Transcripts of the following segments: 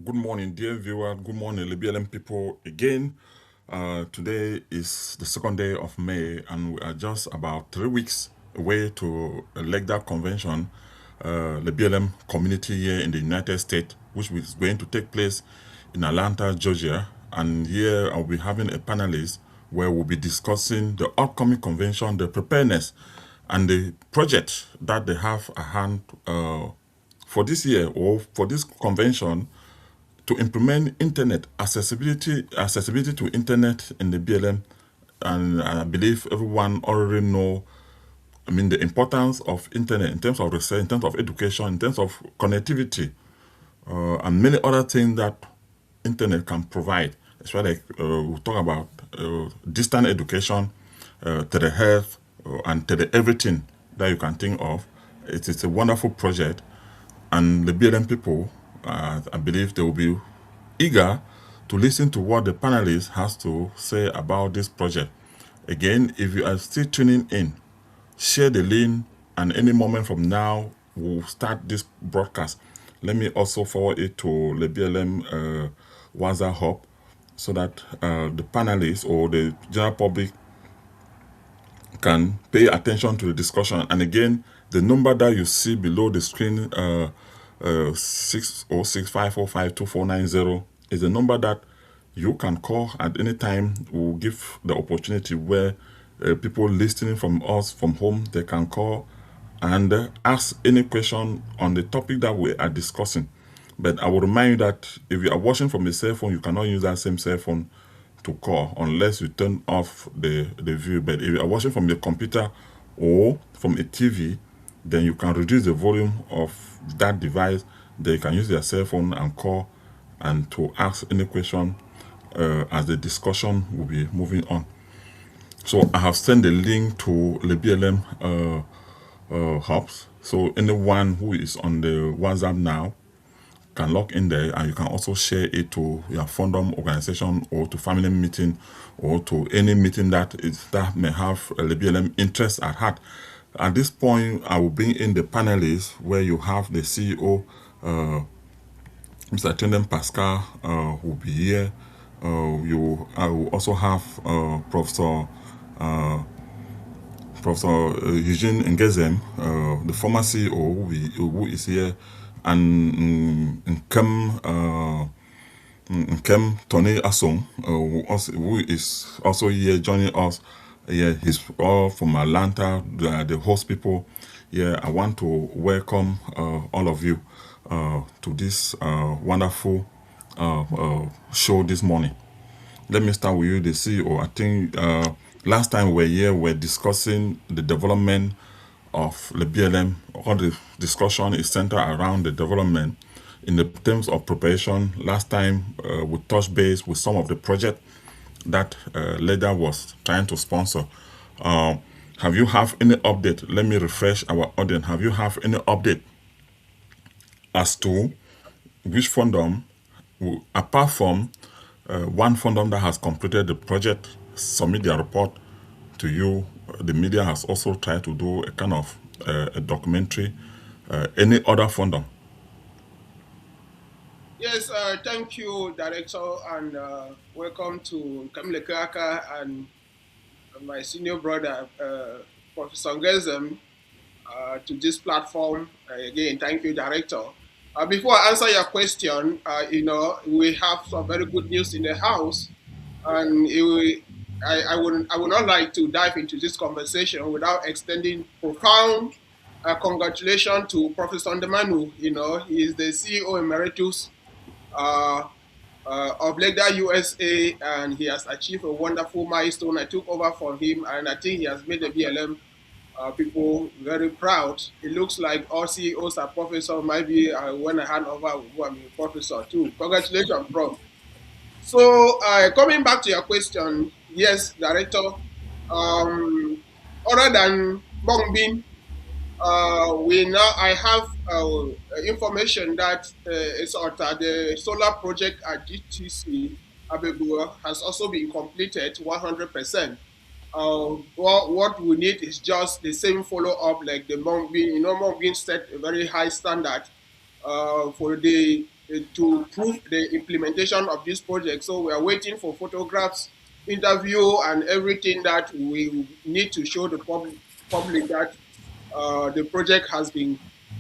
Good morning, dear viewer. Good morning, LBLM people. Again, today is the second day of May, and we are just about 3 weeks away to a LECDA convention, the BLM community here in the United States, which is going to take place in Atlanta, Georgia. And here I'll be having a panelist where we'll be discussing the upcoming convention, the preparedness, and the project that they have at hand for this year or for this convention to implement internet accessibility to internet in the BLM. And I believe everyone already know, the importance of internet in terms of research, in terms of education, in terms of connectivity, and many other things that internet can provide. Especially we talk about distant education, telehealth, and tele everything that you can think of. It is a wonderful project, and the BLM people, I believe they will be eager to listen to what the panelists has to say about this project. Again, if you are still tuning in, share the link, and any moment from now, we'll start this broadcast. Let me also forward it to the BLM WhatsApp hub so that the panelists or the general public can pay attention to the discussion. And again, the number that you see below the screen, 606-545-2490, is the number that you can call at any time. We'll give the opportunity where people listening from us from home, they can call and ask any question on the topic that we are discussing. But I will remind you that if you are watching from a cell phone, you cannot use that same cell phone to call unless you turn off the view. But if you are watching from your computer or from a TV, then you can reduce the volume of that device. Then you can use your cell phone and call and to ask any question as the discussion will be moving on. So I have sent the link to the BLM hubs. So anyone who is on the WhatsApp now can log in there, and you can also share it to your fandom organization or to family meeting or to any meeting that may have a BLM interest at heart. At this point, I will bring in the panelists where you have the CEO, Mr. Tendem Pascal, who will be here. I will also have Professor Eugene Ngezem, the former CEO, who is here, and Nkem Tony Asong, who is also here joining us. Yeah, he's all from Atlanta, the host people. Yeah, I want to welcome all of you to this wonderful show this morning. Let me start with you, the CEO. I think last time we were here, we're discussing the development of the BLM. All the discussion is centered around the development in the terms of preparation. Last time we touched base with some of the project that LECDA was trying to sponsor. Have you have any update? Let me refresh our audience. Have you have any update as to which fandom, apart from one fandom that has completed the project, submit their report to you? The media has also tried to do a kind of a documentary. Any other fandom? Yes, thank you, Director, and welcome to Kamile Kaka and my senior brother, Professor Ngezem, to this platform. Again, thank you, Director. Before I answer your question, we have some very good news in the house, and I would not like to dive into this conversation without extending profound congratulations to Professor Ndemanu. He is the CEO Emeritus uh, of LECDA USA, and he has achieved a wonderful milestone. I took over from him, and I think he has made the BLM people very proud. It looks like all CEOs are professors. Maybe when I hand over, I'm a professor too. Congratulations, Prof. So, coming back to your question, yes, Director, other than Bongbin, we now I have information that the solar project at GTC Abebu has also been completed 100%. What we need is just the same follow up like the Mongbin. Mongbin set a very high standard for the to prove the implementation of this project. So we are waiting for photographs, interview, and everything that we need to show the public that the project has been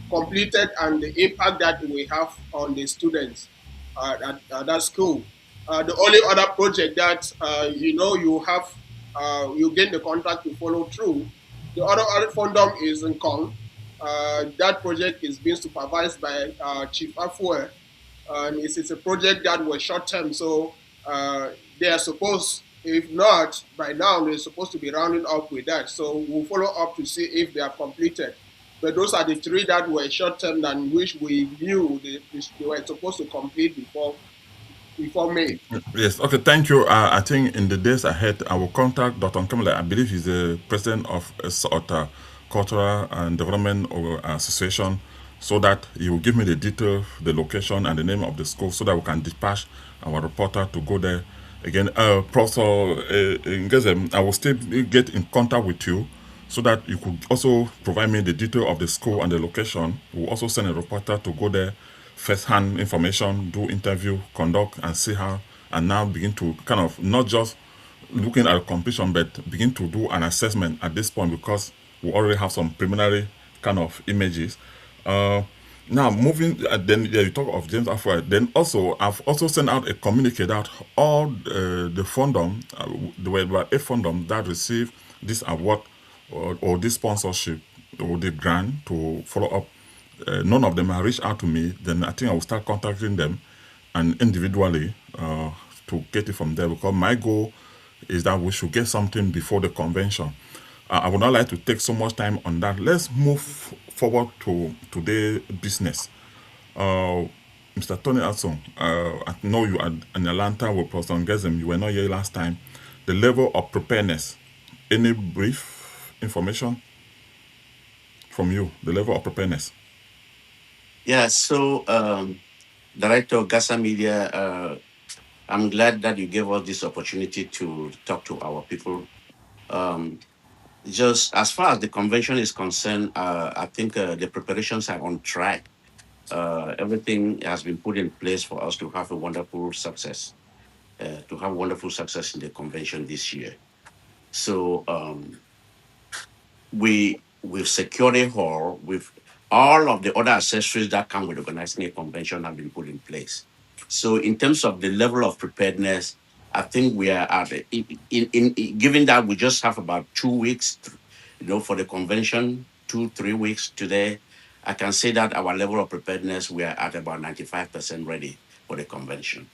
completed and the impact that we have on the students at that school. The only other project that you have you gain the contract to follow through. The other fundum is in Kong. That project is being supervised by Chief Afue, and it's a project that was short term. So they are supposed, if not by now, they're supposed to be rounding up with that. So we'll follow up to see if they are completed. But those are the three that were short term and which we knew they were supposed to complete before May. Yes, okay, thank you. I think in the days ahead, I will contact Dr. Nkemle. I believe he's the president of a sort of cultural and development association, so that he will give me the detail, the location, and the name of the school, so that we can dispatch our reporter to go there. Again, Professor Ngezem, I will still get in contact with you, so that you could also provide me the detail of the school and the location. We'll also send a reporter to go there, first-hand information, do interview, conduct, and see how, and now begin to kind of not just looking at completion, but begin to do an assessment at this point, because we already have some preliminary kind of images. Uh, Now moving, then yeah, you talk of James Afua. Then also, I've also sent out a communique that all the fundum, there were a fundum that received this award or this sponsorship or the grant to follow up. None of them have reached out to me. Then I think I will start contacting them and individually to get it from there, because my goal is that we should get something before the convention. I would not like to take so much time on that. Let's move forward to today's business. Uh, Mr. Tony Atson, I know you are in Atlanta with Professor Ngezem. You were not here last time. The level of preparedness. Any brief information from you? The level of preparedness. Yeah, so Director Gasa Media, I'm glad that you gave us this opportunity to talk to our people. Um, just as far as the convention is concerned, I think the preparations are on track. Everything has been put in place for us to have a wonderful success, in the convention this year. So we've secured a hall with all of the other accessories that come with organizing a convention have been put in place. So in terms of the level of preparedness, I think we are at given that we just have about 2 weeks, for the convention, 3 weeks today. I can say that our level of preparedness, we are at about 95% ready for the convention.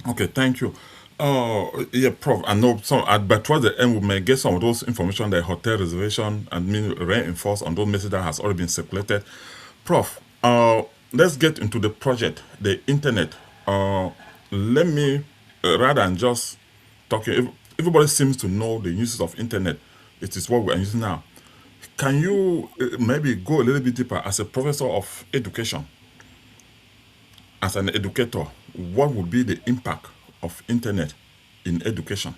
Okay, thank you. Yeah, Prof. I know some, but towards the end, we may get some of those information, the hotel reservation, and mean reinforce on those messages that has already been circulated. Prof. Let's get into the project, the internet. Let me rather than just talking. Everybody seems to know the uses of internet. It is what we are using now. Can you maybe go a little bit deeper as a professor of education, as an educator? What would be the impact of internet in education?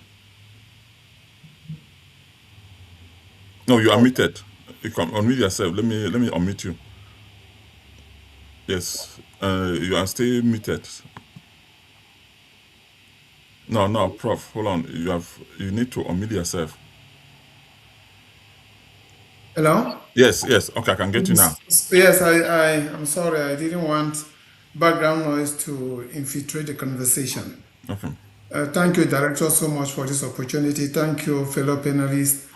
No, you are muted. You can unmute yourself. Let me unmute you. Yes, you are still muted. No, no, Prof. Hold on. You need to unmute yourself. Hello? Yes, yes. Okay, I can get you now. Yes, I'm sorry, I didn't want background noise to infiltrate the conversation. Okay. Thank you, Director, so much for this opportunity. Thank you, fellow panelists,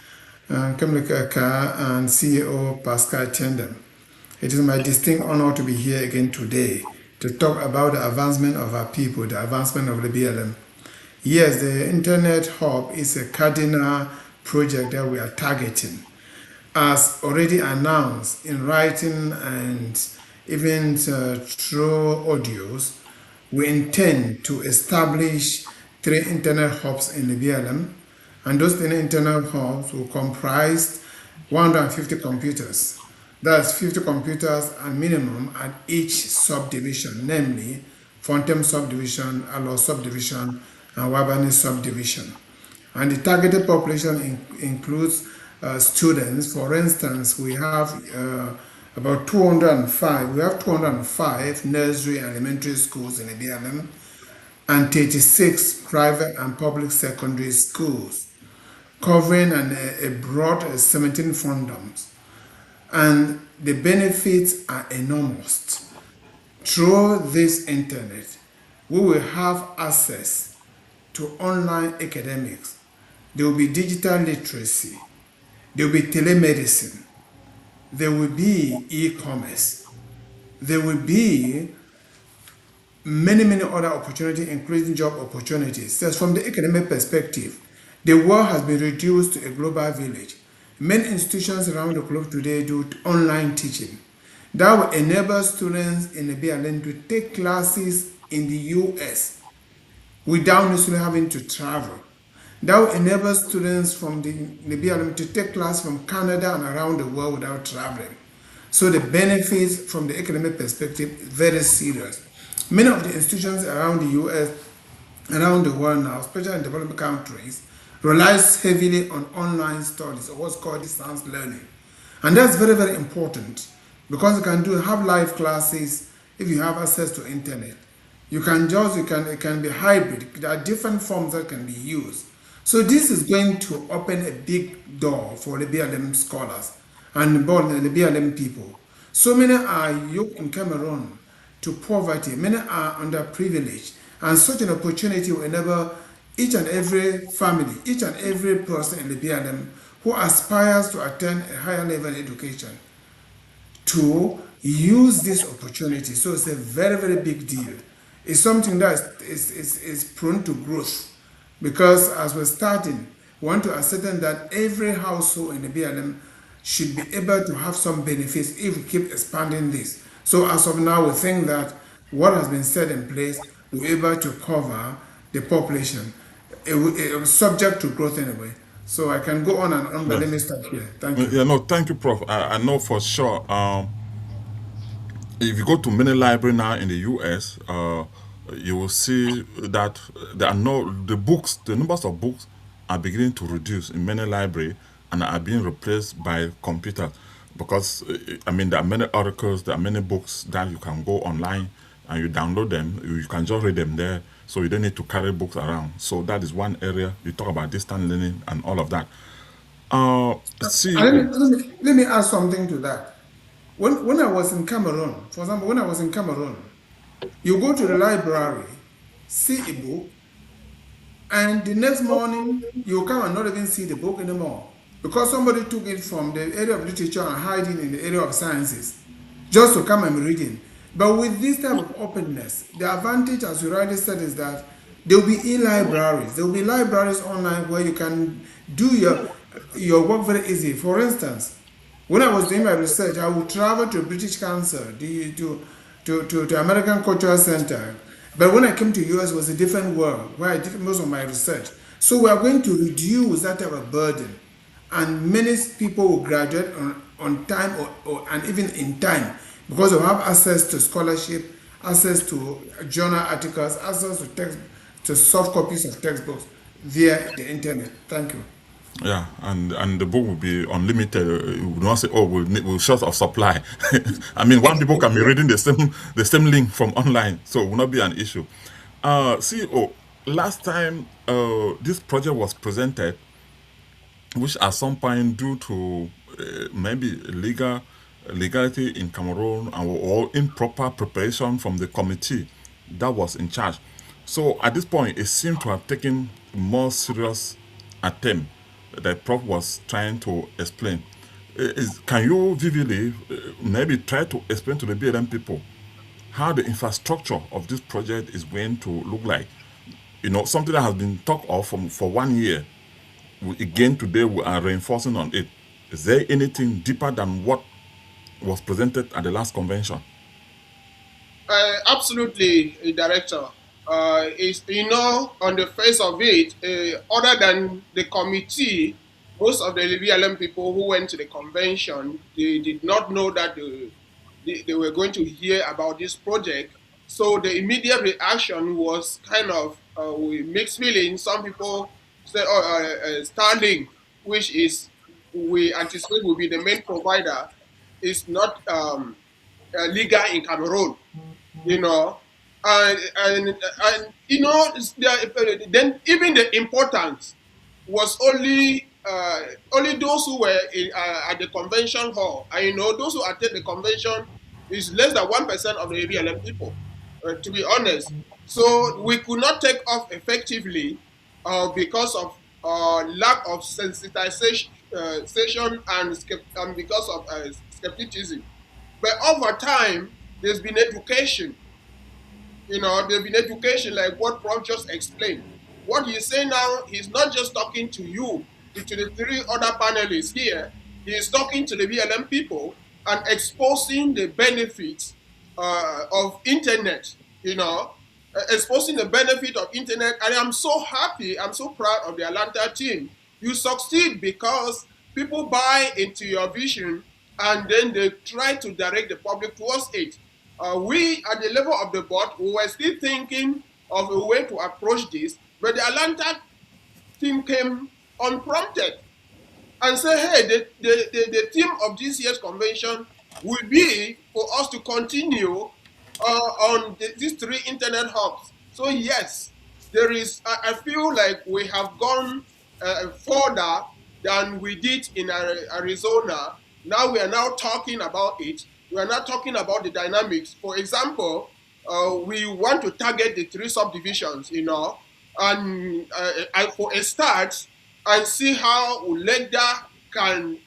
Kemle Kaka and CEO Pascal Tendem. It is my distinct honor to be here again today to talk about the advancement of our people, the advancement of the BLM. Yes, the Internet Hub is a cardinal project that we are targeting. As already announced in writing and even through audios, we intend to establish 3 internet hubs in the BLM, and those 3 internet hubs will comprise 150 computers. That's 50 computers at minimum at each subdivision, namely Fontem subdivision, Alo subdivision, and Wabani subdivision. And the targeted population includes students. For instance, we have about 205. We have 205 nursery and elementary schools in Ibianem and 36 private and public secondary schools, covering a broad 17 condoms. And the benefits are enormous. Through this internet, we will have access to online academics. There will be digital literacy. There will be telemedicine. There will be e-commerce. There will be many other opportunities, including job opportunities. So from the academic perspective, the world has been reduced to a global village. Many institutions around the globe today do online teaching. That will enable students in the BLN to take classes in the US without necessarily having to travel. That will enable students from the BLM to take class from Canada and around the world without traveling. So the benefits from the academic perspective very serious. Many of the institutions around the US, around the world now, especially in developing countries, relies heavily on online studies or what's called distance learning. And that's very important because you can have live classes if you have access to internet. It can be hybrid. There are different forms that can be used. So this is going to open a big door for the BLM scholars and the BLM people. So many are yoked in Cameroon to poverty. Many are underprivileged. And such an opportunity will enable each and every family, each and every person in the BLM who aspires to attend a higher level education to use this opportunity. So it's a very big deal. It's something that is prone to growth because as we're starting, we want to ascertain that every household in the BLM should be able to have some benefits if we keep expanding this. So as of now, we think that what has been set in place will be able to cover the population. It was subject to growth anyway. So I can go on and on, but let me Yes. stop here. Thank you. Yeah, no, thank you, Prof. I know for sure. If you go to many libraries now in the US, you will see that there are no the numbers of books are beginning to reduce in many libraries and are being replaced by computers because I mean there are many articles, there are many books that you can go online and you download them, you can just read them there, so you don't need to carry books around. So that is one area you talk about distance learning and all of that. CEO. Let me add something to that. When I was in Cameroon, for example, when I was in Cameroon, you go to the library, see a book, and the next morning you come and not even see the book anymore because somebody took it from the area of literature and hiding in the area of sciences just to come and read it. But with this type of openness, the advantage, as you rightly said, is that there will be e-libraries. There will be libraries online where you can do your work very easy. For instance, when I was doing my research, I would travel to British Council, to American Cultural Center. But when I came to US, it was a different world where I did most of my research. So we are going to reduce that type of burden. And many people will graduate on time and even in time because they have access to scholarship, access to journal articles, access to soft copies of textbooks via the internet. Thank you. Yeah, and the book will be unlimited. You will not say, "Oh, we're short of supply." I mean, one people can be reading the same link from online, so it will not be an issue. CEO, last time this project was presented, which at some point due to maybe legality in Cameroon or improper preparation from the committee that was in charge. So at this point, it seemed to have taken more serious attempt that Prof was trying to explain. Can you vividly maybe try to explain to the BLM people how the infrastructure of this project is going to look like? You know, something that has been talked of for 1 year. Again, today we are reinforcing on it. Is there anything deeper than what was presented at the last convention? Absolutely, Director. Is on the face of it, other than the committee, most of the LBLM people who went to the convention, they did not know that they were going to hear about this project. So the immediate reaction was kind of with mixed feelings. Some people said, "Oh, Starlink, which is we anticipate will be the main provider, is not legal in Cameroon, you know, and you know, then even the importance was only those who were at the convention hall, and you know, those who attend the convention is less than 1% of the ABLM people, to be honest. So we could not take off effectively because of lack of sensitization and because of skepticism. But over time, there's been education, you know, there'll be education like what Prof just explained. What he's saying now, he's not just talking to you, to the three other panelists here. He is talking to the BLM people and exposing the benefits of internet, you know, exposing the benefit of internet. And I'm so happy, I'm so proud of the Atlanta team. You succeed because people buy into your vision and then they try to direct the public towards it. We, at the level of the board, we were still thinking of a way to approach this, but the Atlanta team came unprompted and say, hey, the theme of this year's convention will be for us to continue on these three internet hubs. So yes, there is. I feel like we have gone further than we did in Arizona. Now we are now talking about it. We are not talking about the dynamics. For example, we want to target the three subdivisions, you know, and for a start, and see how LECDA can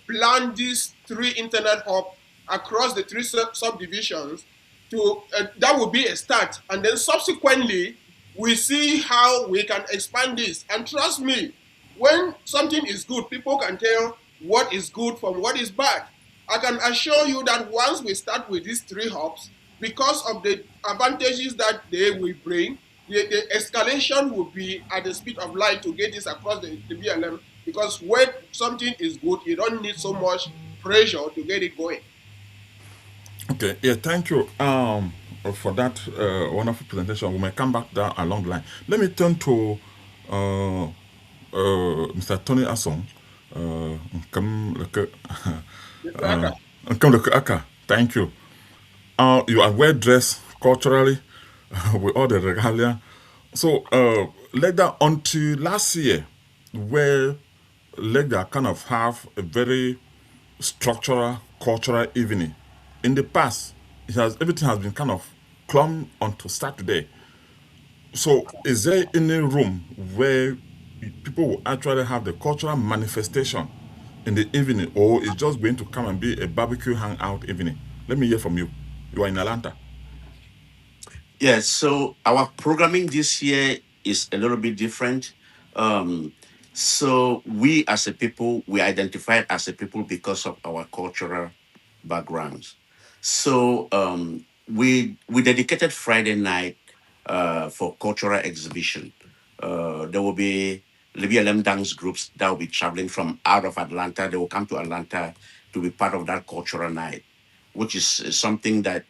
plan these three internet hubs across the three subdivisions. To that will be a start, and then subsequently we see how we can expand this. And trust me, when something is good, people can tell what is good from what is bad. I can assure you that once we start with these three hubs, because of the advantages that they will bring, the escalation will be at the speed of light to get this across the BLM. Because when something is good, you don't need so much pressure to get it going. Okay, yeah, thank you for that wonderful presentation. We may come back down along the line. Let me turn to Mr. Tony Asson. Come look come look Aka. Thank you. You are well dressed culturally with all the regalia. So, LECDA until last year, where LECDA kind of have a very structural cultural evening. In the past, everything has been kind of clumped onto Saturday. So, is there any room where people will actually have the cultural manifestation in the evening, or it's just going to come and be a barbecue hangout evening? Let me hear from you. You are in Atlanta. Yes, so our programming this year is a little bit different. Um, so we as a people, we identified as a people because of our cultural backgrounds. So we dedicated Friday night for cultural exhibition. There will be LBLM dance groups that will be traveling from out of Atlanta. They will come to Atlanta to be part of that cultural night, which is something that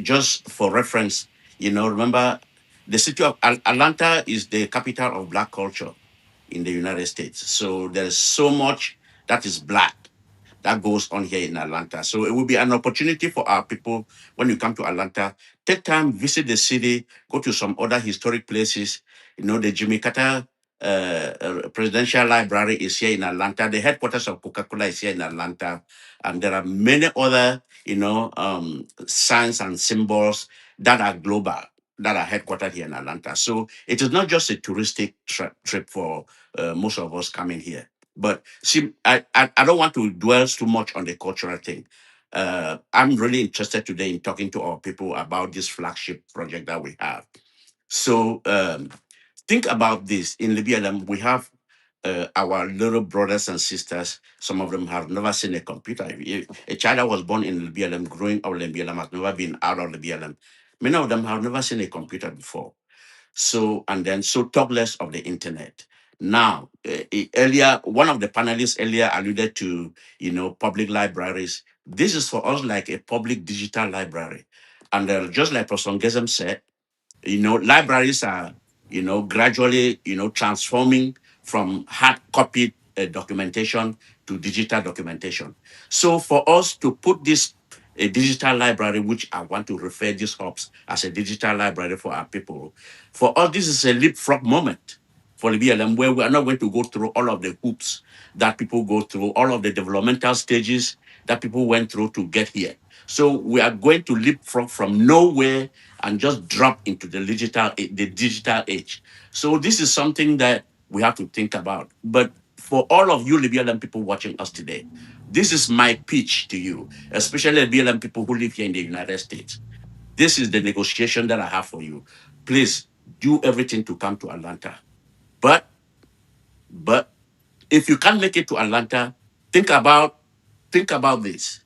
just for reference, remember the city of Atlanta is the capital of Black culture in the United States. So there's so much that is Black that goes on here in Atlanta. So it will be an opportunity for our people when you come to Atlanta, take time, visit the city, go to some other historic places. The Jimmy Carter Presidential Library is here in Atlanta. The headquarters of Coca-Cola is here in Atlanta. And there are many other, signs and symbols that are global, that are headquartered here in Atlanta. So it is not just a touristic trip for most of us coming here. But see, I don't want to dwell too much on the cultural thing. I'm really interested today in talking to our people about this flagship project that we have. So think about this. In LBLM, we have our little brothers and sisters. Some of them have never seen a computer. A child that was born in LBLM, growing up in LBLM, has never been out of LBLM. Many of them have never seen a computer before. So talk less of the internet. Now, earlier, one of the panelists earlier alluded to, public libraries. This is for us like a public digital library. And just like Professor Gesem said, libraries are, gradually, transforming from hard copied documentation to digital documentation. So for us to put this a digital library, which I want to refer these hubs as a digital library for our people, for us, this is a leapfrog moment for the BLM, where we are not going to go through all of the hoops that people go through, all of the developmental stages that people went through to get here. So we are going to leapfrog from nowhere and just drop into the digital age. So this is something that we have to think about. But for all of you BLM people watching us today, this is my pitch to you, especially the BLM people who live here in the United States. This is the negotiation that I have for you. Please do everything to come to Atlanta. But but if you can't make it to Atlanta, think about think about this.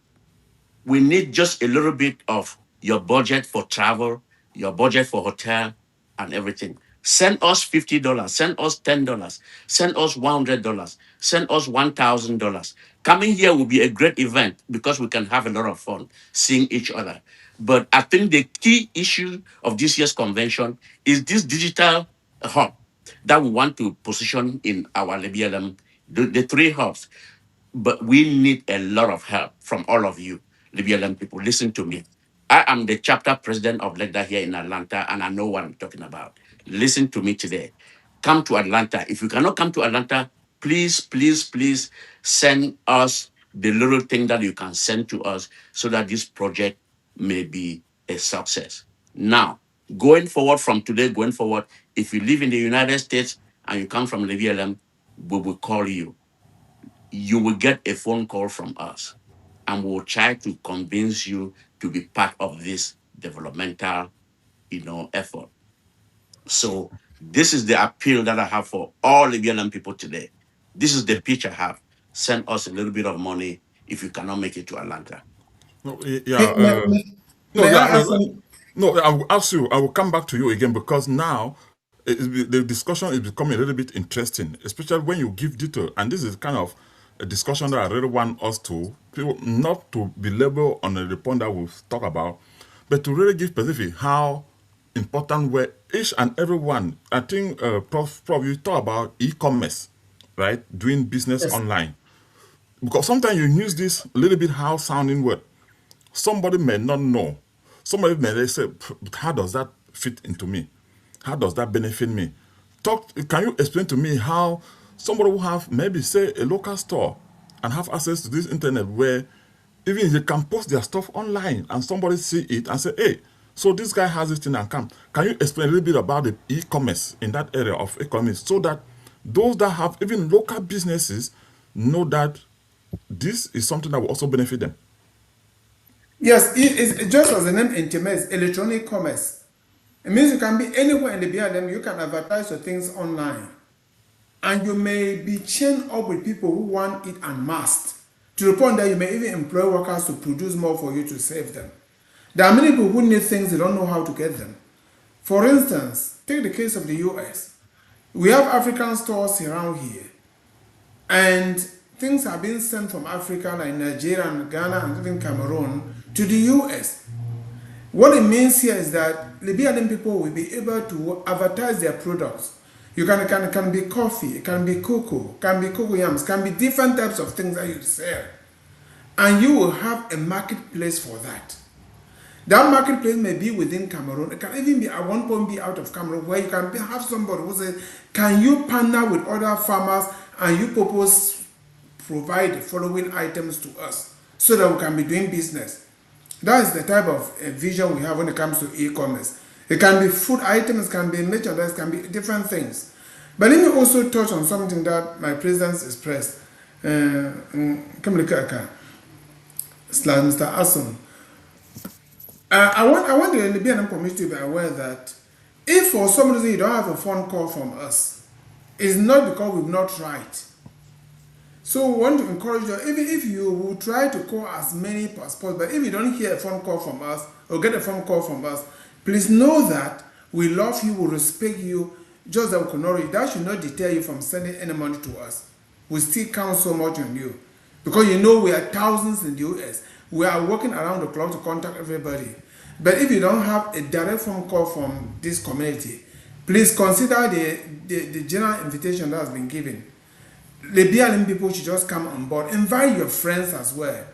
We need just a little bit of your budget for travel, your budget for hotel, and everything. Send us $50, send us $10, send us $100, send us $1,000. Coming here will be a great event because we can have a lot of fun seeing each other. But I think the key issue of this year's convention is this digital hub that we want to position in our LBLM, the three hubs. But we need a lot of help from all of you, Libyan people. Listen to me. I am the chapter president of LECDA here in Atlanta, and I know what I'm talking about. Listen to me today. Come to Atlanta. If you cannot come to Atlanta, please, please, please send us the little thing that you can send to us so that this project may be a success. Now, going forward from today, going forward, if you live in the United States and you come from the VLM, we will call you. You will get a phone call from us and we'll try to convince you to be part of this developmental, effort. So this is the appeal that I have for all Libyan people today. This is the pitch I have. Send us a little bit of money if you cannot make it to Atlanta. No, May, yeah. may, may, No, may yeah, I ask some? no. I will ask you. I will come back to you again because now the discussion is becoming a little bit interesting, especially when you give detail. And this is kind of a discussion that I really want us to people not to be labeled on the point that we've talked about, but to really give specific how important where each and every one. I think, Prof, you talk about e-commerce, right? Doing business Yes. online. Because sometimes you use this a little bit how sounding word. Somebody may not know. Somebody may say, how does that fit into me? How does that benefit me? Can you explain to me how somebody will have maybe say a local store and have access to this internet where even they can post their stuff online and somebody see it and say, hey, so this guy has this thing and come. Can you explain a little bit about the e-commerce in that area of e-commerce so that those that have even local businesses know that this is something that will also benefit them? Yes, it's just as the name intimates, electronic commerce. It means you can be anywhere in the BLM, you can advertise your things online. And you may be chained up with people who want it en masse, to the point that you may even employ workers to produce more for you to save them. There are many people who need things, they don't know how to get them. For instance, take the case of the US. We have African stores around here, and things are being sent from Africa, like Nigeria and Ghana and even Cameroon, to the US. What it means here is that Libyan people will be able to advertise their products. You can be coffee, it can be cocoa, can be cocoa yams, can be different types of things that you sell. And you will have a marketplace for that. That marketplace may be within Cameroon. It can even be at one point be out of Cameroon, where you can have somebody who says, can you partner with other farmers and you provide the following items to us so that we can be doing business. That is the type of vision we have when it comes to e-commerce. It can be food items, it can be merchandise, it can be different things. But let me also touch on something that my president expressed, Kamlikaka, Mr. Asson. I want the Libyan community to be aware that if for some reason you don't have a phone call from us, it's not because we've not tried. So we want to encourage you, even if you will try to call as many as possible, but if you don't hear a phone call from us or get a phone call from us, please know that we love you, we respect you, just that we can know you. That should not deter you from sending any money to us. We still count so much on you. Because you know we are thousands in the US. We are working around the clock to contact everybody. But if you don't have a direct phone call from this community, please consider the general invitation that has been given. the BLM people should just come on board. Invite your friends as well.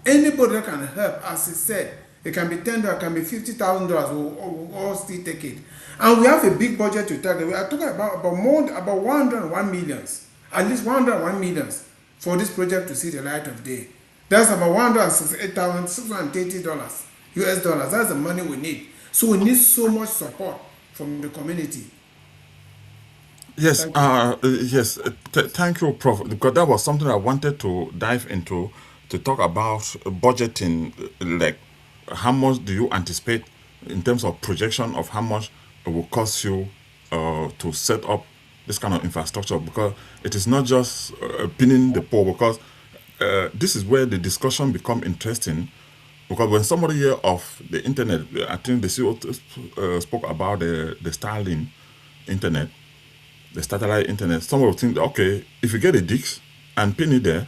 Anybody that can help, as he said, it can be $10, it can be $50,000. We'll all still take it. And we have a big budget to target. We are talking about 101 millions, at least 101 millions for this project to see the light of day. That's about $168,630 US dollars. That's the money we need. So we need so much support from the community. Yes, Thank you. yes. Thank you, Prof. Because that was something I wanted to dive into to talk about budgeting. Like, how much do you anticipate in terms of projection of how much it will cost you to set up this kind of infrastructure? Because it is not just pinning the poor. Because this is where the discussion become interesting. Because when somebody hear of the internet, I think the CEO spoke about the Starlink internet, the satellite internet. Some will think, okay, if you get a Dix and pin it there,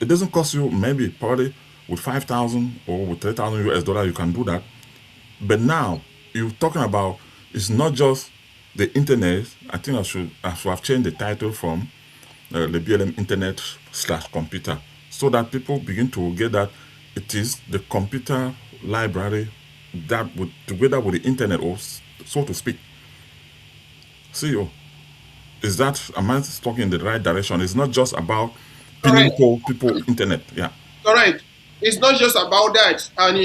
it doesn't cost you maybe probably with 5,000 or with 3,000 US dollar, you can do that. But now you're talking about it's not just the internet. I think I should have changed the title from the BLM internet slash computer so that people begin to get that it is the computer library that would together with the internet, or so to speak. CEO, is that, am I talking in the right direction? It's not just about pinning Correct. people internet. Yeah. Correct. It's not just about that. And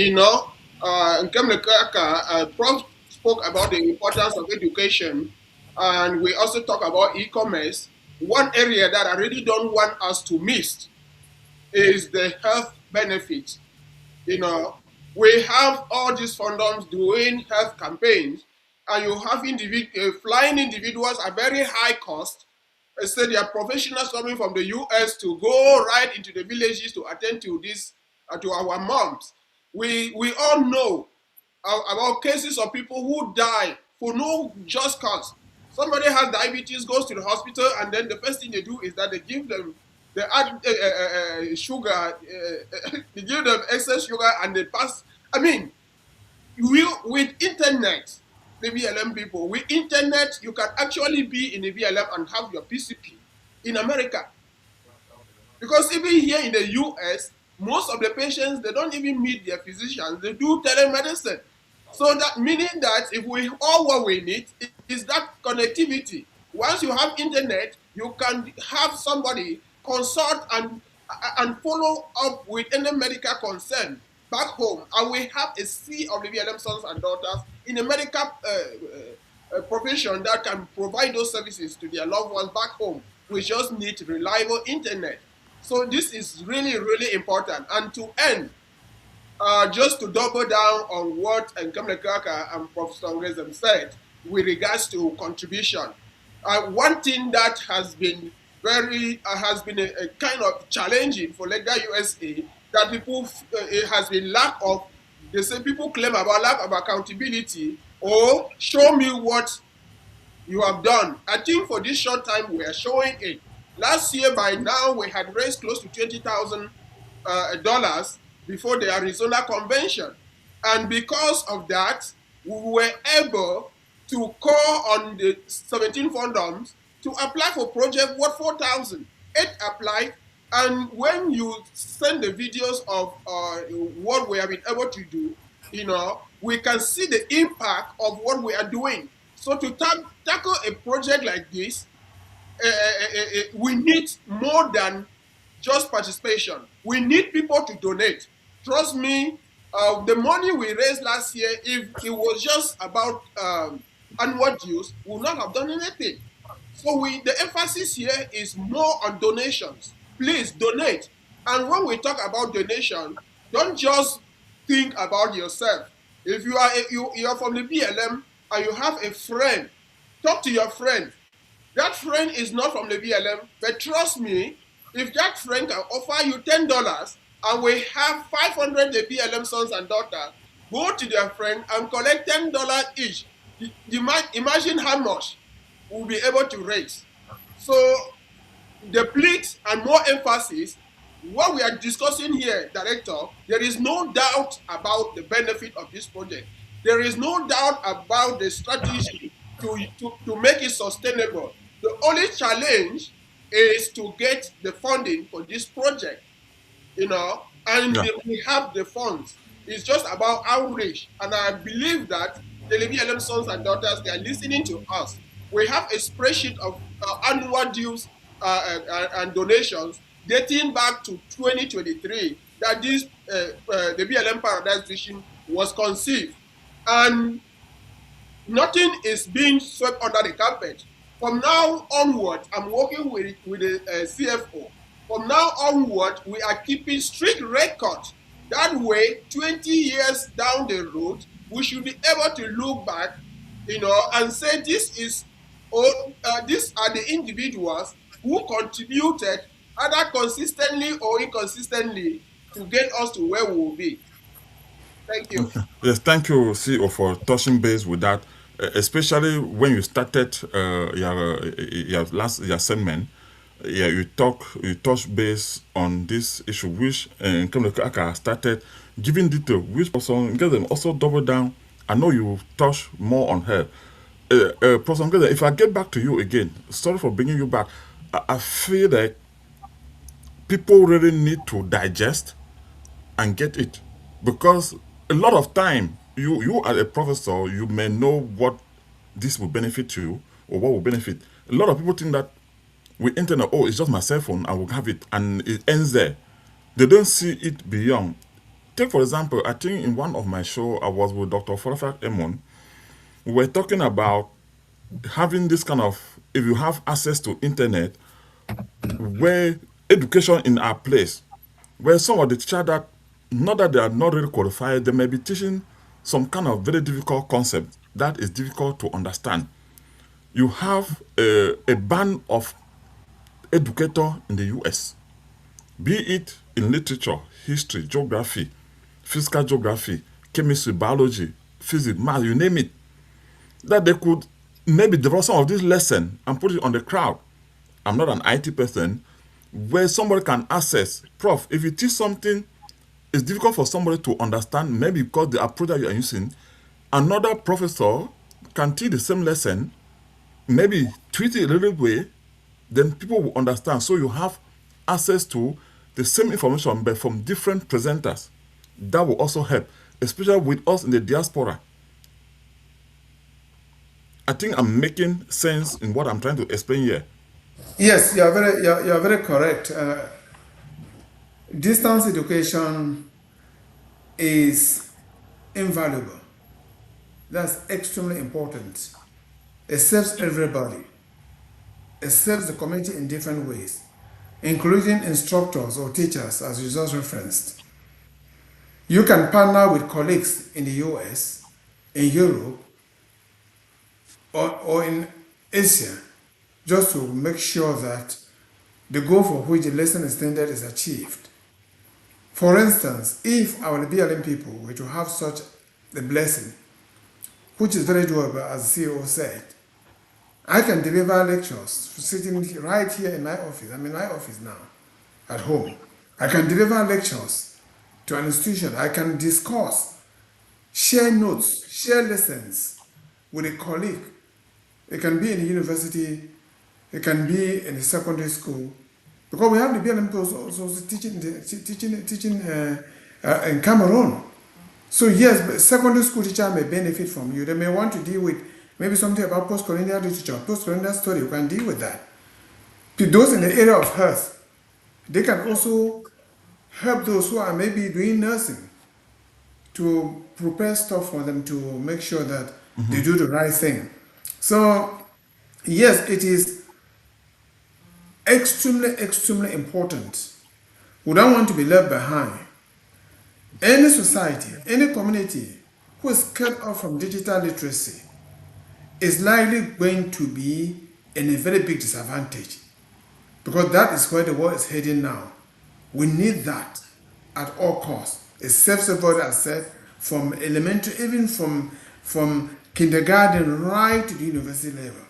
Nkemle Kaka, Prof spoke about the importance of education, and we also talk about e-commerce. One area that I really don't want us to miss is the health benefits. We have all these fandoms doing health campaigns, and you have flying individuals at very high cost. Say there are professionals coming from the US to go right into the villages to attend to this, to our moms. We all know about cases of people who die for no just cause. Somebody has diabetes, goes to the hospital, and then the first thing they do is that they give them they add sugar, they give them excess sugar, and they pass. I mean, with internet, the VLM people, with internet, you can actually be in the VLM and have your PCP in America. Because even here in the US, most of the patients, they don't even meet their physicians. They do telemedicine. So that meaning that if we all what we need is that connectivity. Once you have internet, you can have somebody consult and follow up with any medical concern back home. And we have a sea of the VLM sons and daughters in the medical profession that can provide those services to their loved ones back home. We just need reliable internet. So this is really, really important. And to end, just to double down on what Nkemle Kaka and Professor Ngezem said with regards to contribution. One thing that has been a kind of challenging for LECDA USA that it has been lack of, they say people claim about lack of accountability or show me what you have done. I think for this short time we are showing it. Last year by now we had raised close to $20,000 before the Arizona convention. And because of that, we were able to call on the 17 condoms to apply for project worth 4,000. 8 applied, and when you send the videos of what we have been able to do, we can see the impact of what we are doing. So to tackle a project like this, we need more than just participation. We need people to donate. Trust me, the money we raised last year, if it was just about annual dues, we would not have done anything. So the emphasis here is more on donations. Please donate. And when we talk about donation, don't just think about yourself. If you are from the BLM and you have a friend, talk to your friend. That friend is not from the BLM, but trust me, if that friend can offer you $10 and we have 500 the BLM sons and daughters, go to their friend and collect $10 each. Imagine how much we'll be able to raise. So the pleat and more emphasis, what we are discussing here, Director, there is no doubt about the benefit of this project. There is no doubt about the strategy to make it sustainable. The only challenge is to get the funding for this project, and Yeah. we have the funds. It's just about outreach. And I believe that the Levi Alem sons and daughters, they are listening to us. We have a spreadsheet of annual dues and donations dating back to 2023 that this the BLM Paradise Vision was conceived. And nothing is being swept under the carpet. From now onward, I'm working with the CFO. From now onward, we are keeping strict records. That way, 20 years down the road, we should be able to look back, and say these are the individuals who contributed, either consistently or inconsistently, to get us to where we will be. Thank you. Yes, thank you, CEO, for touching base with that, especially when you started your segment. Yeah, you touch base on this issue, which Kemleka started giving detail, which person get them also double down. I know you touch more on her. Professor Ngeze, if I get back to you again, sorry for bringing you back. I feel like people really need to digest and get it, because a lot of time you as a professor, you may know what this will benefit you or what will benefit. A lot of people think that with internet, oh, it's just my cell phone, I will have it, and it ends there. They don't see it beyond. Take for example, I think in one of my show I was with Dr. Forafak Emon. We were talking about having this kind of, if you have access to internet, where education in our place, where some of the teachers that, not that they are not really qualified, they may be teaching some kind of very difficult concept that is difficult to understand. You have a band of educators in the US, be it in literature, history, geography, physical geography, chemistry, biology, physics, math, you name it, that they could maybe develop some of this lesson and put it on the crowd. I'm not an IT person, where somebody can access. Prof, if you teach something, it's difficult for somebody to understand, maybe because the approach that you are using, another professor can teach the same lesson, maybe tweak it a little way, then people will understand. So you have access to the same information but from different presenters. That will also help, especially with us in the diaspora. I think I'm making sense in what I'm trying to explain here. Yes, you're very correct. Distance education is invaluable. That's extremely important. It serves everybody. It serves the community in different ways, including instructors or teachers, as you just referenced. You can partner with colleagues in the US, in Europe, or in Asia, just to make sure that the goal for which the lesson is intended is achieved. For instance, if our BLM people were to have such a blessing, which is very doable, as the CEO said, I can deliver lectures sitting right here in my office. I'm in my office now, at home. I can deliver lectures to an institution. I can discuss, share notes, share lessons with a colleague. It can be in a university, it can be in a secondary school, because we have the BLM also teaching in Cameroon. So yes, secondary school teacher may benefit from you. They may want to deal with maybe something about post-colonial literature, post-colonial story. You can deal with that. To those in the area of health, they can also help those who are maybe doing nursing to prepare stuff for them to make sure that they do the right thing. So yes, it is extremely important. We don't want to be left behind. Any society, any community who is cut off from digital literacy is likely going to be in a very big disadvantage, because that is where the world is heading now. We need that at all costs. It serves everybody, as said, from elementary, even from kindergarten right to the university level.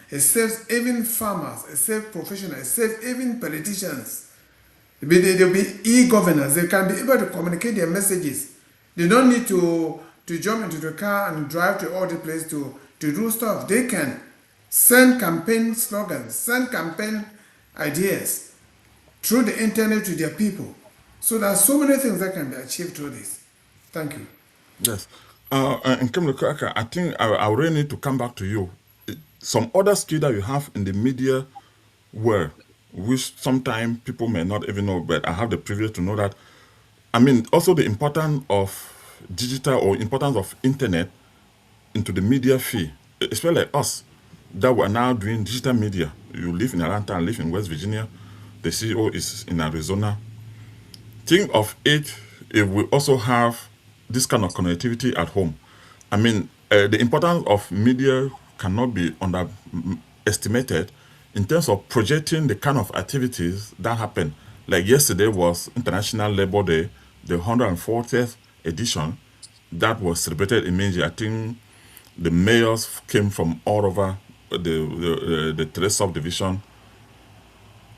It serves even farmers, it serves professionals, it serves even politicians. There'll be e-governors. They can be able to communicate their messages. They don't need to jump into the car and drive to all the places to do stuff. They can send campaign slogans, send campaign ideas through the internet to their people. So there are so many things that can be achieved through this. Thank you. Yes. And Kim Lukraka, I think I really need to come back to you. Some other skill that you have in the media world, which sometimes people may not even know, but I have the privilege to know that. I mean, also the importance of digital or importance of internet into the media field, especially like us that we are now doing digital media. You live in Atlanta, I live in West Virginia. The CEO is in Arizona. Think of it if we also have this kind of connectivity at home. I mean, the importance of media cannot be underestimated in terms of projecting the kind of activities that happen. Like yesterday was International Labor Day, the 140th edition that was celebrated in Minji. I think the mayors came from all over the three subdivision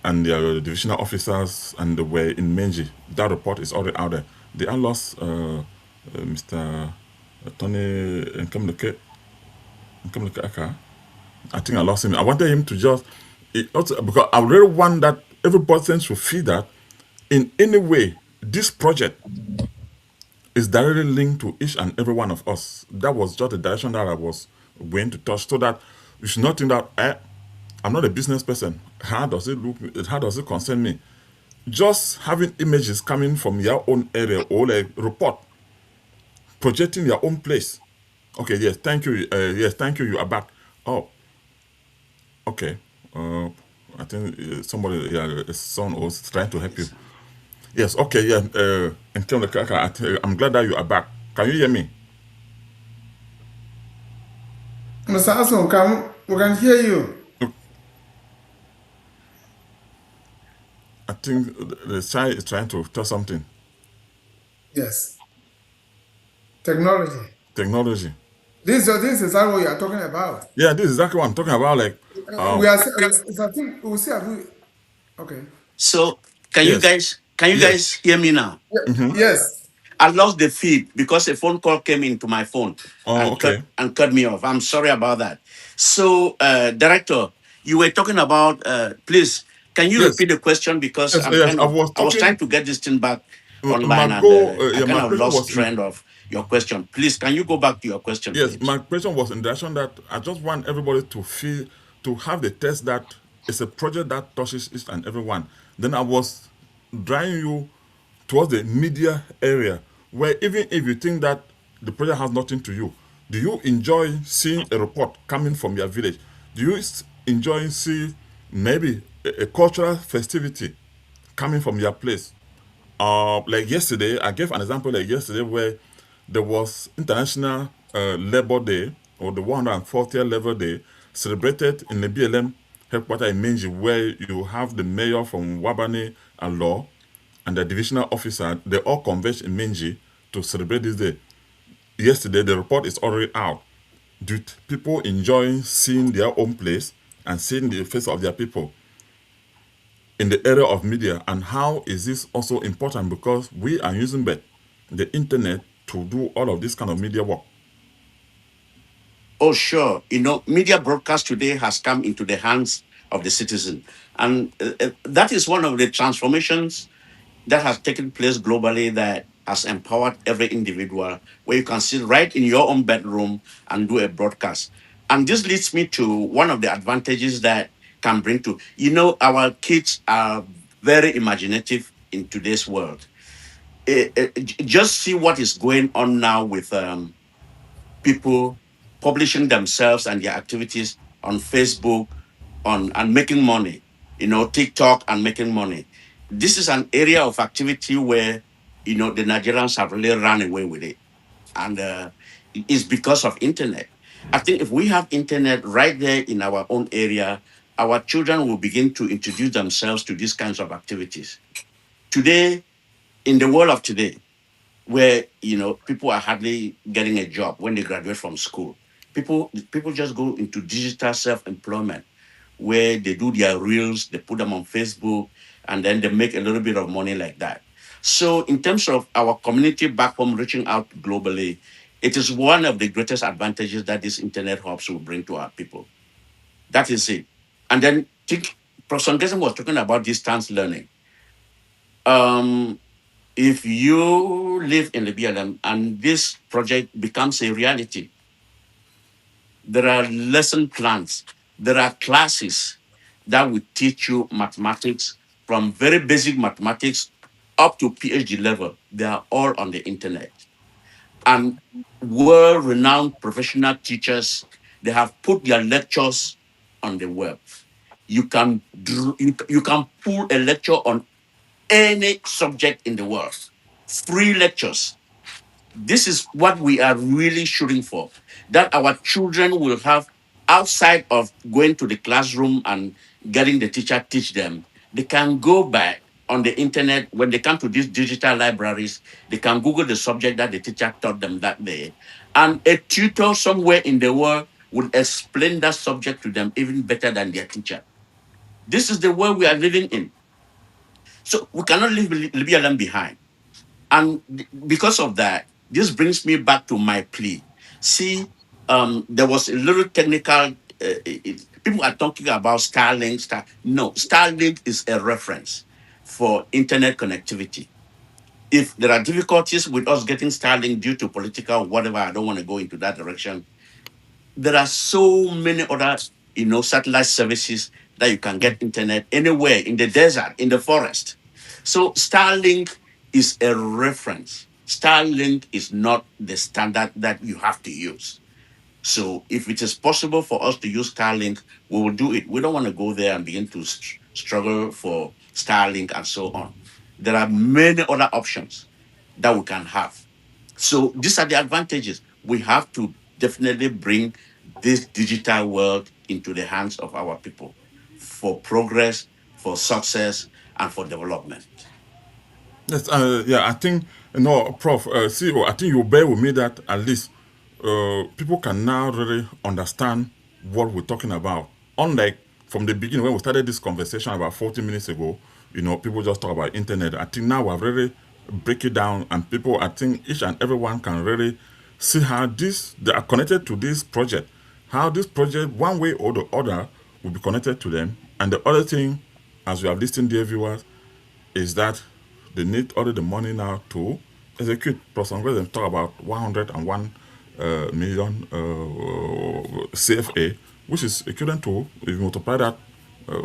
and their divisional officers, and they were in Menji. That report is already out there. They are lost Mr. Tony Nkemleke Aka. I think I lost him. I wanted him to just, also, because I really want that every person should feel that in any way this project is directly linked to each and every one of us. That was just the direction that I was going to touch, so that you should not think that I'm not a business person. How does it look? How does it concern me? Just having images coming from your own area or a report projecting your own place. Okay, yes, thank you. Yes, thank you. You are back. Oh, okay. Uh, I think somebody, yeah, someone was trying to help you. Yes, okay, yeah. In terms of I'm glad that you are back. Can you hear me? Mr. Ason, we can hear you. I think the child is trying to tell something. Yes. Technology. Technology. This is exactly what you are talking about. Yeah, this is exactly what I'm talking about. Like, We are. I think we'll see. Okay. So yes, can you yes. guys hear me now? Yes. I lost the feed because a phone call came into my phone Oh, okay. and cut me off. I'm sorry about that. So, director, you were talking about. Please, can you Yes, repeat the question because yes, yes. I was I was trying talking. to get this thing back My online and goal, I yeah, kind my of question lost was in. trend of your question. Please, can you go back to your question, Yes, please? my question was in the direction that I just want everybody to feel, to have the test that it's a project that touches each and everyone. Then I was drawing you towards the media area, where even if you think that the project has nothing to you, do you enjoy seeing a report coming from your village? Do you enjoy seeing maybe a cultural festivity coming from your place? Like yesterday, I gave an example like yesterday where there was International Labor Day, or the 140th Labor Day, celebrated in the BLM headquarters in Minji, where you have the mayor from Wabani and Law and the divisional officer. They all converged in Minji to celebrate this day. Yesterday, the report is already out. Do people enjoy seeing their own place and seeing the face of their people in the area of media? And how is this also important, because we are using the internet to do all of this kind of media work? Oh, sure. You know, media broadcast today has come into the hands of the citizen, and that is one of the transformations that has taken place globally that has empowered every individual, where you can sit right in your own bedroom and do a broadcast. And this leads me to one of the advantages that can bring to, our kids are very imaginative in today's world. Just see what is going on now with people publishing themselves and their activities on Facebook, on and making money, TikTok and making money. This is an area of activity where the Nigerians have really run away with it, and it's because of internet. I think if we have internet right there in our own area, our children will begin to introduce themselves to these kinds of activities. Today, in the world of today, where people are hardly getting a job when they graduate from school, people just go into digital self-employment, where they do their reels, they put them on Facebook, and then they make a little bit of money like that. So in terms of our community back home reaching out globally, it is one of the greatest advantages that these internet hubs will bring to our people. That is it. And then Professor Ngesem was talking about distance learning. If you live in the BLM and this project becomes a reality, there are lesson plans, there are classes that will teach you mathematics from very basic mathematics up to PhD level. They are all on the internet. And world-renowned professional teachers, they have put their lectures on the web. You can pull a lecture on any subject in the world. Free lectures. This is what we are really shooting for, that our children will have outside of going to the classroom and getting the teacher teach them. They can go back on the internet. When they come to these digital libraries, they can Google the subject that the teacher taught them that day, and a tutor somewhere in the world will explain that subject to them even better than their teacher. This is the world we are living in. So we cannot leave Libya land behind. And because of that, this brings me back to my plea. See, there was a little technical. People are talking about Starlink. No, Starlink is a reference for internet connectivity. If there are difficulties with us getting Starlink due to political whatever, I don't want to go into that direction. There are so many other, satellite services that you can get internet anywhere in the desert, in the forest. So Starlink is a reference. Starlink is not the standard that you have to use. So if it is possible for us to use Starlink, we will do it. We don't want to go there and begin to struggle for Starlink and so on. There are many other options that we can have. So these are the advantages. We have to definitely bring this digital world into the hands of our people for progress, for success, and for development. Yes, yeah, I think, Prof, CEO, I think you bear with me that at least people can now really understand what we're talking about. Unlike from the beginning when we started this conversation about 40 minutes ago, people just talk about internet. I think now we've really break it down, and people, I think each and everyone can really see how they are connected to this project, how this project, one way or the other, will be connected to them. And the other thing, as we have listened, dear viewers, is that they need all the money now to execute. Plus, I'm going to talk about 101 million CFA, which is equivalent to, if you multiply that,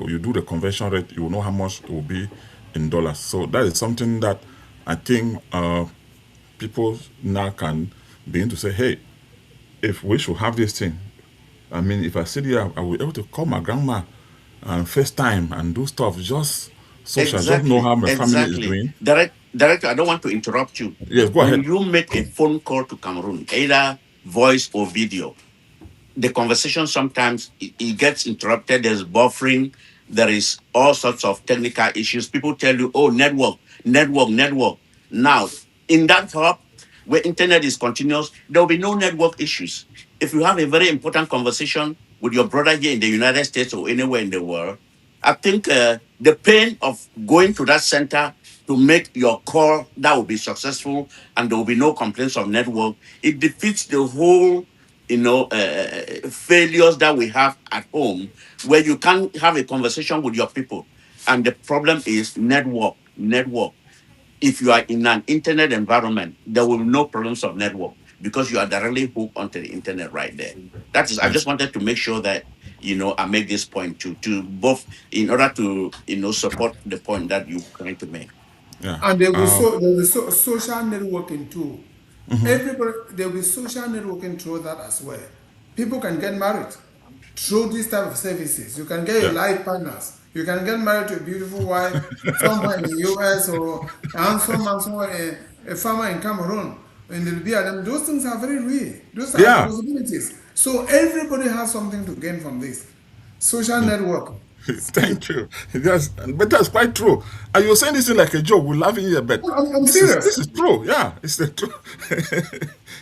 you do the conversion rate, you will know how much it will be in dollars. So that is something that I think people now can begin to say, hey, if we should have this thing, I mean, if I sit here, I will be able to call my grandma and FaceTime and do stuff just social, just know how my family is Exactly. doing. Director, I don't want to interrupt you. Yes, go When ahead. you make a phone call to Cameroon, either voice or video, the conversation sometimes it gets interrupted. There's buffering. There is all sorts of technical issues. People tell you, "Oh, network, network, network." Now, in that hub where internet is continuous, there will be no network issues. If you have a very important conversation with your brother here in the United States or anywhere in the world, I think the pain of going to that center to make your call that will be successful and there will be no complaints of network, it defeats the whole failures that we have at home where you can't have a conversation with your people. And the problem is network. If you are in an internet environment, there will be no problems of network because you are directly hooked onto the internet right there. That is, I Yes. just wanted to make sure that I make this point to both in order to support the point that you're trying to make. Yeah. And there will be social networking too. Everybody, there will be social networking through that as well. People can get married through these type of services. You can get your Yeah. life partners. You can get married to a beautiful wife somewhere in the US or a farmer in Cameroon. In the Libya, those things are very real. Those are Yeah. possibilities. So everybody has something to gain from this. Social network. Thank you. Yes, but that's quite true. And you're saying this thing like a joke. We're laughing here, but I'm this serious. is true. Yeah, it's the true.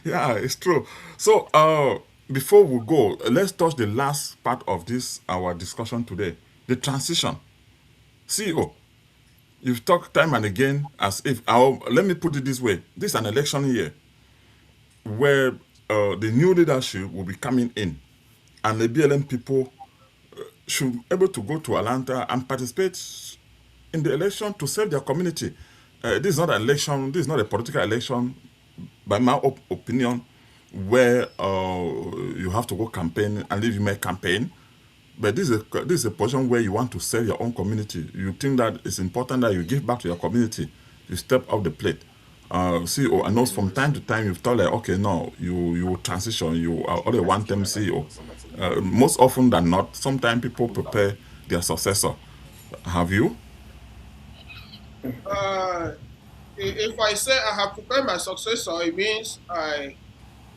Yeah, it's true. So before we go, let's touch the last part of this our discussion today. The transition. CEO, you've talked time and again as if let me put it this way. This is an election year where the new leadership will be coming in, and the BLM people should be able to go to Atlanta and participate in the election to serve their community. This is not an election. This is not a political election, by my opinion, where you have to go campaign and leave you make campaign. But this is a position where you want to serve your own community. You think that it's important that you give back to your community. You step up the plate. CEO, I know from time to time you've thought like, okay, no, you will transition. You are only a one-term CEO. Most often than not, sometimes people prepare their successor. Have you? If I say I have prepared my successor, it means I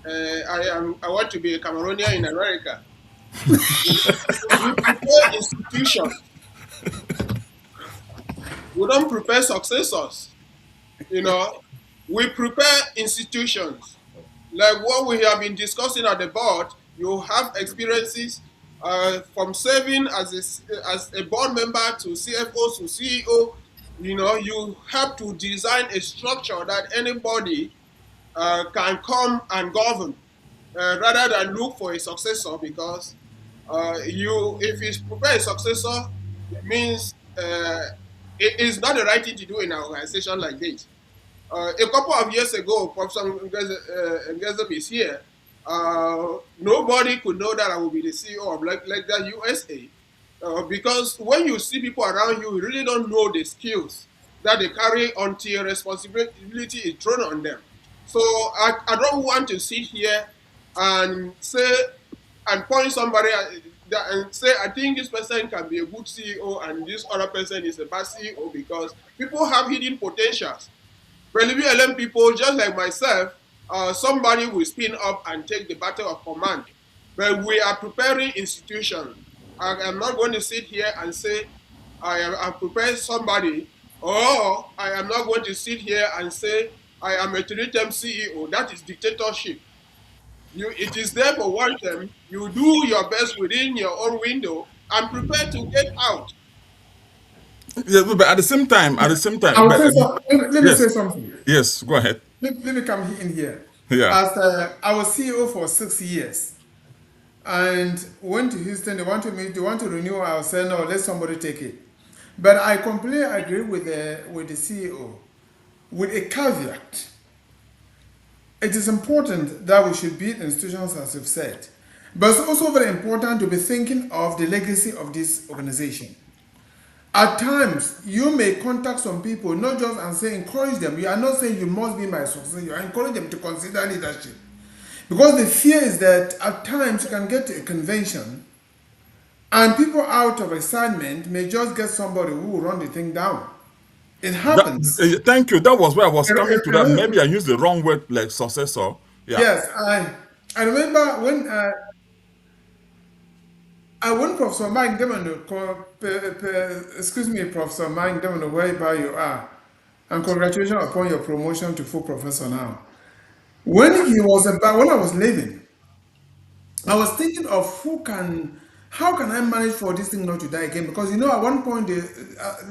want to be a Cameroonian in America. We prepare institutions. We don't prepare successors. You know, we prepare institutions. Like what we have been discussing at the board, you have experiences from serving as a board member to CFO to CEO. You know, you have to design a structure that anybody can come and govern rather than look for a successor, because if you prepare a successor, it means it is not the right thing to do in an organization like this. A couple of years ago, Professor Ngezem is here. Nobody could know that I will be the CEO of LECDA USA, because when you see people around you, you really don't know the skills that they carry until responsibility is thrown on them. So I don't want to sit here and say and point somebody and say, I think this person can be a good CEO and this other person is a bad CEO, because people have hidden potentials. Relatively LM people, just like myself, somebody will spin up and take the battle of command. But we are preparing institutions. I am not going to sit here and say I prepared somebody, or I am not going to sit here and say I am a three-term CEO. That is dictatorship. It is there for one term. You do your best within your own window and prepare to get out. Yeah, but at the same time, I'll but, say let me say yes, something. yes, go ahead. Let me come in here. Yeah, As I was CEO for 6 years, and went to Houston. They want to renew. I said no, let somebody take it. But I completely agree with the CEO, with a caveat. It is important that we should build institutions, as you've said, but it's also very important to be thinking of the legacy of this organization. At times, you may contact some people, not just and say encourage them. You are not saying you must be my successor. You are encouraging them to consider leadership. Because the fear is that at times you can get to a convention and people out of excitement may just get somebody who will run the thing down. It happens. thank you. That was where I was I- coming to. I That remember- maybe I used the wrong word, like successor. Yeah, Yes, I remember when Professor Mike Demano, excuse me, Professor Mike Demano, wherever you are, and congratulations upon your promotion to full professor now. When I was leaving, I was thinking of how can I manage for this thing not to die again? Because at one point the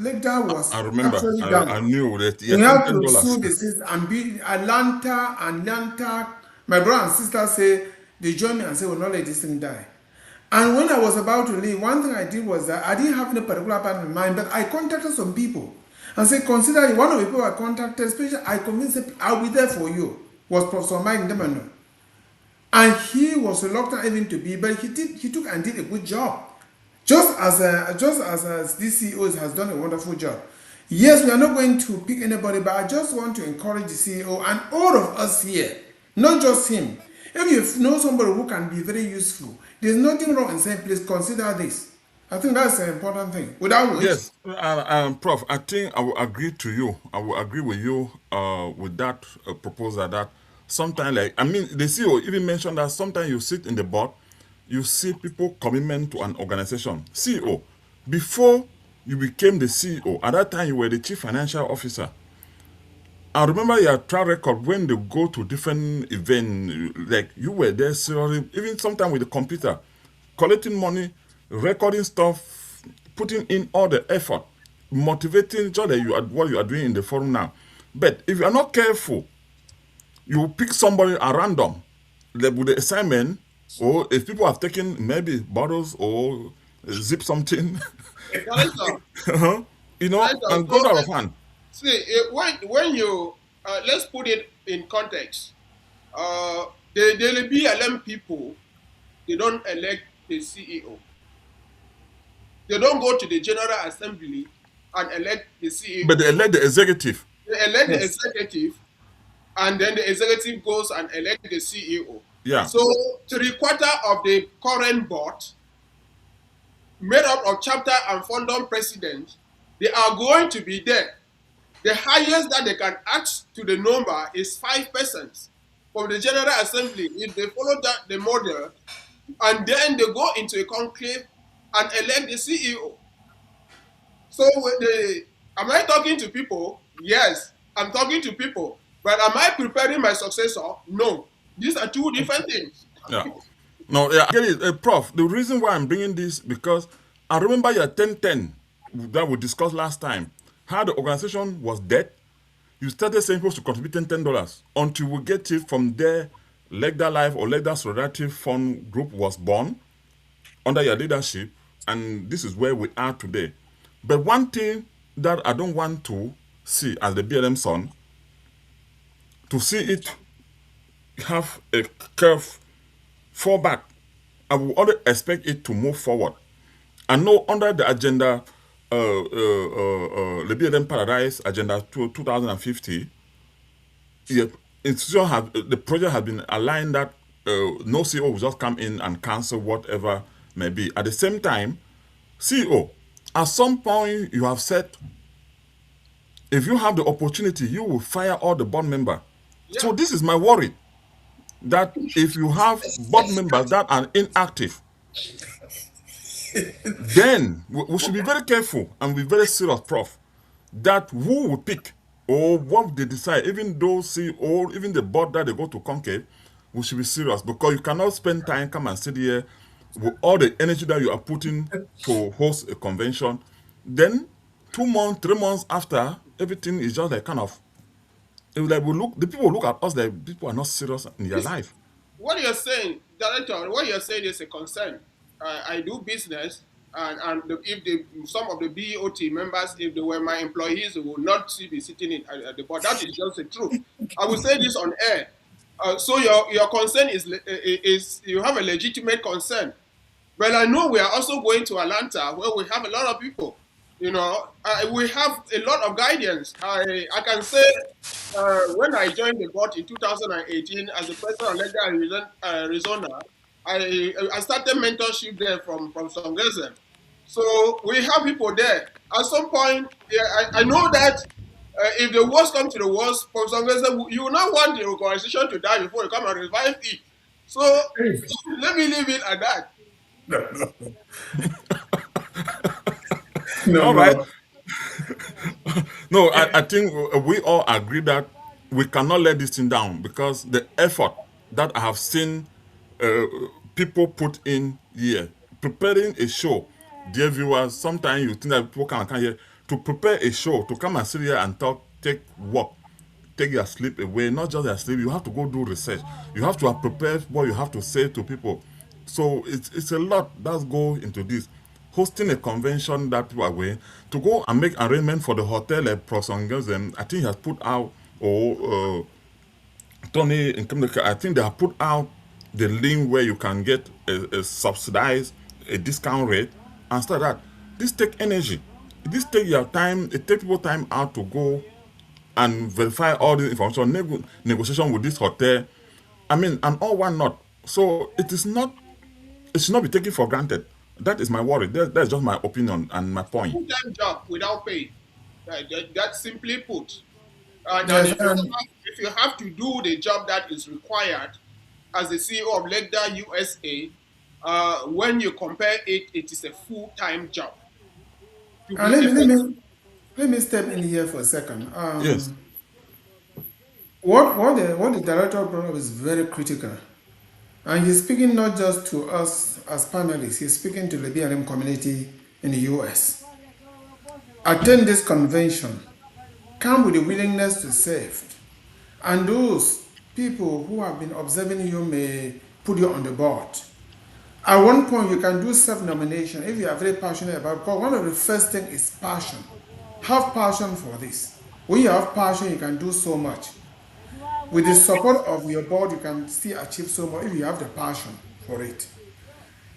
LECDA I was remember. actually I down. knew that. Yeah, We have ten to dollars. sue the system and be Atlanta. My brother and sister say they joined me and say, "We'll not let this thing die." And when I was about to leave, one thing I did was that I didn't have any particular plan in mind, but I contacted some people and said, consider it. One of the people I contacted, especially I convinced them, I'll be there for you, was Professor Mike Ndemano. And he was reluctant even to be, but he took and did a good job. Just as these CEOs has done a wonderful job. Yes, we are not going to pick anybody, but I just want to encourage the CEO and all of us here, not just him. If you know somebody who can be very useful, there's nothing wrong in saying, please consider this. I think that's an important thing. Without which, Yes, Prof. I think I will agree to you. I will agree with you with that proposal. That sometimes, like I mean, the CEO even mentioned that sometimes you sit in the board, you see people commitment to an organization. CEO, before you became the CEO, at that time you were the chief financial officer. I remember your track record when they go to different events, like you were there seriously, even sometimes with the computer, collecting money, recording stuff, putting in all the effort, motivating just like you are what you are doing in the forum now. But if you are not careful, you will pick somebody at random, like with the assignment, or if people have taken maybe bottles or zip something, Director, director. and So go out of hand. see, when you let's put it in context. The BLM people, they don't elect the CEO. They don't go to the General Assembly and elect the But CEO. they elect the executive. They elect the Yes. executive, and then the executive goes and elect the CEO. Yeah. So 3/4 of the current board, made up of chapter and founder presidents, they are going to be there. The highest that they can ask to the number is 5% from the General Assembly. If they follow that the model, and then they go into a conclave and elect the CEO. So am I talking to people? Yes, I'm talking to people. But am I preparing my successor? No. These are two different things. Yeah. No, yeah, I get it. Prof, the reason why I'm bringing this because I remember your 1010 that we discussed last time, how the organization was dead. You started saying supposed to contribute $10 until we get it from there. LECDA Life or LECDA Solidarity Fund Group was born under your leadership, and this is where we are today. But one thing that I don't want to see as the BLM son, to see it have a curve fall back. I will always expect it to move forward. I know under the agenda, the BLM Paradise Agenda 2050, yeah, institution have the project has been aligned that no CEO will just come in and cancel whatever may be. At the same time, CEO, at some point you have said, if you have the opportunity, you will fire all the board members. Yeah. So this is my worry, that if you have board members that are inactive, then we should be very careful and be very serious, Prof, that who will pick or what they decide, even those CEO, even the board that they go to concave, we should be serious, because you cannot spend time, come and sit here with all the energy that you are putting to host a convention. Then 2 months, 3 months after, everything is just like kind of, it will like we look, the people look at us like people are not serious in their This, life. what you're saying, Director, what you're saying is a concern. I do business, and if some of the BOT members, if they were my employees, they would not be sitting in at the board. That is just the truth. I will say this on air. So your concern is you have a legitimate concern. But I know we are also going to Atlanta, where we have a lot of people. We have a lot of guidance. I can say when I joined the board in 2018 as the president of LECDA Arizona, I started mentorship there from Songesen. So we have people there. At some point, yeah, I know that if the worst comes to the worst, from Songesen, you will not want the organization to die before you come and revive it. So let me leave it at that. No, All right. no. No, I think we all agree that we cannot let this thing down, because the effort that I have seen uh, people put in here, preparing a show, dear viewers, sometimes you think that people can come here to prepare a show, to come and sit here and talk, take work, take your sleep away, not just your sleep, you have to go do research. You have to have prepared what you have to say to people. So it's a lot that go into this. Hosting a convention that way, to go and make arrangement for the hotel at Prosongism, I think he has put out, or Tony in Communica, I think they have put out the link where you can get a subsidized, a discount rate, and stuff like that. This take energy. This take your time, it take people time out to go and verify all the information, negotiation with this hotel. I mean, and all one not. So it is not, it should not be taken for granted. That is my worry. That's just my opinion and my point. Full-time job without pay. That's simply put. And Yes, if you have to do the job that is required as the CEO of LECDA USA, when you compare it, it is a full-time job. To and be let me let effective. me let me step in here for a second. Yes. What the director brought up is very critical, and he's speaking not just to us as panelists. He's speaking to the BLM community in the U.S. Attend this convention. Come with the willingness to serve, and those people who have been observing you may put you on the board. At one point, you can do self-nomination if you are very passionate about it, because one of the first things is passion. Have passion for this. When you have passion, you can do so much. With the support of your board, you can still achieve so much if you have the passion for it.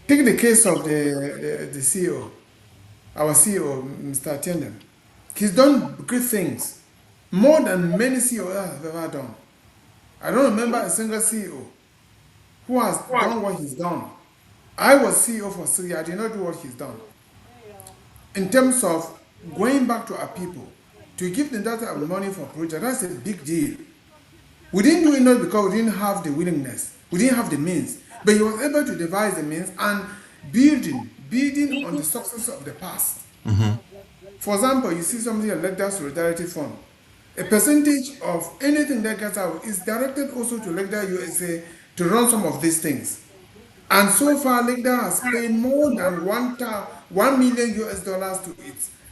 Take the case of the CEO, our CEO, Mr. Tandem. He's done great things, more than many CEOs have ever done. I don't remember a single CEO who has done what he's done. I was CEO for 3 years. I did not do what he's done. In terms of going back to our people, to give them that type of money for project, that's a big deal. We didn't do it not because we didn't have the willingness, we didn't have the means, but he was able to devise the means and building on the success of the past. For example, you see something like LECDA Solidarity Fund. A percentage of anything that gets out is directed also to LECDA USA to run some of these things. And so far, LECDA has paid more than 1 million US dollars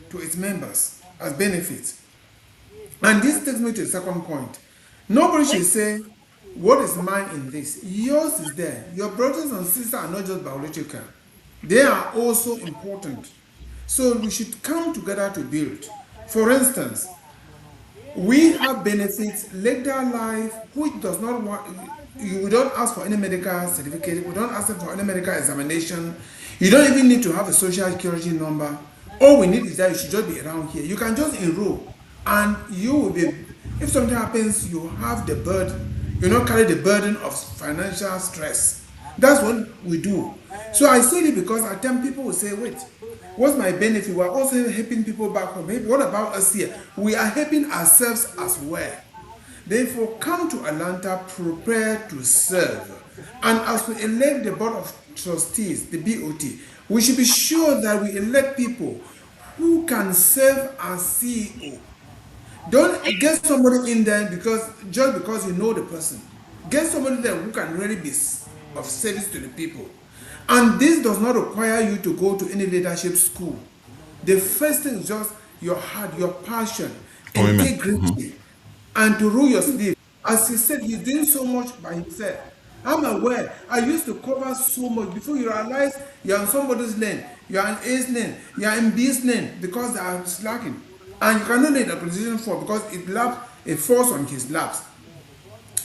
to its members as benefits. And this takes me to the second point. Nobody should say, what is mine in this? Yours is there. Your brothers and sisters are not just biological, they are also important. So we should come together to build. For instance, we have benefits, LECDA Life, which does not want, you don't ask for any medical certificate, we don't ask for any medical examination, you don't even need to have a social security number. All we need is that you should just be around here. You can just enroll and you will be, if something happens, you have the burden, you not carry the burden of financial stress. That's what we do. So I say it because at times people will say, wait, what's my benefit? We're also helping people back home. Maybe what about us here? We are helping ourselves as well. Therefore, come to Atlanta prepared to serve. And as we elect the Board of Trustees, the BOT, we should be sure that we elect people who can serve as CEO. Don't get somebody in there just because you know the person. Get somebody there who can really be of service to the people. And this does not require you to go to any leadership school. The first thing is just your heart, your passion, Commitment. integrity, and to rule your sleeve. As he said, he's doing so much by himself. I'm aware. I used to cover so much before you realize you're in somebody's lane, you're in A's lane, you're in B's lane because they are slacking. And you cannot lay the position for because it falls on his laps.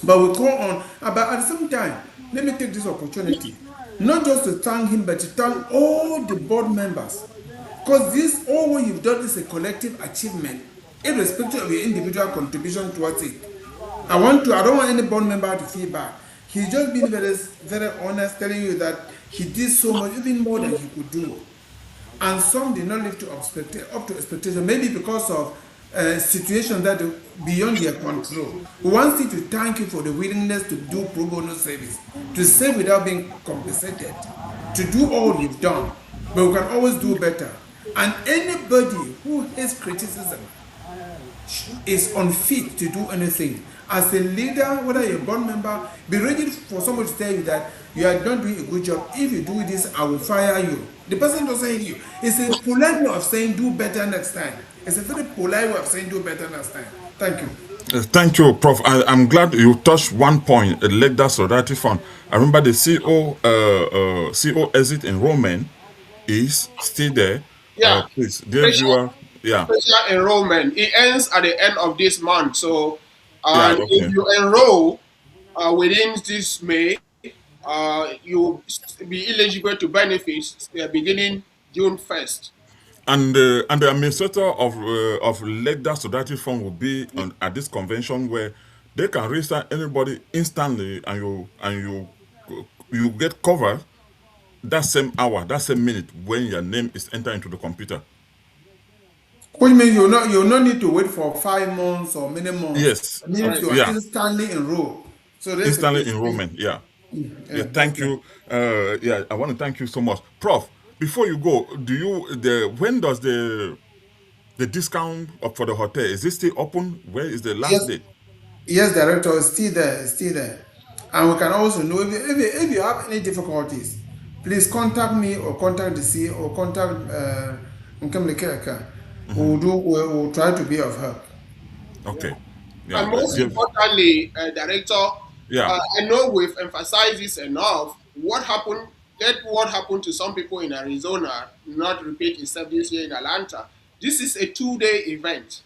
But we go on. But at the same time, let me take this opportunity, not just to thank him, but to thank all the board members. Because this, all what you've done is a collective achievement, irrespective of your individual contribution towards it. I don't want any board member to feel bad. He's just been very, very honest, telling you that he did so much, even more than he could do. And some did not live up to expectation, maybe because of situations that are beyond their control. We want you to thank you for the willingness to do pro bono service, to serve without being compensated, to do all you've done. But we can always do better. And anybody who hates criticism is unfit to do anything. As a leader, whether you're a board member, be ready for somebody to tell you that you are not doing a good job. If you do this, I will fire you. The person doesn't hate you. It's a polite way of saying do better next time. It's a very polite way of saying do better next time. Thank you. Thank you, Prof. I'm glad you touched one point, LECDA Solidarity Fund. I remember the CO exit enrollment is still there. Yeah. Please, dear viewer, yeah. Special enrollment. It ends at the end of this month. So, Yeah, okay. if you enroll within this May, you'll be eligible to benefits beginning June 1st. And the administrator of LECDA Solidarity Fund will be at this convention where they can register anybody instantly, and you get covered that same hour, that same minute when your name is entered into the computer. Which means you'll not need to wait for 5 months or many months. Yes. It means you are Yeah. instantly enrolled. So that's Instantly enrollment. Yeah. Yeah. Thank you. Yeah. I want to thank you so much, Prof. Before you go, when does the discount for the hotel, is it still open? Where is the last Yes. date? Yes, director, it's still there. It's still there. And we can also know if you have any difficulties, please contact me or contact the CEO or contact Nkemle Kereka. We'll try to be of help. Okay. Yeah. And most importantly, Director, Yeah. I know we've emphasized this enough. What happened let what happened to some people in Arizona not repeat itself this year in Atlanta. This is a 2-day event.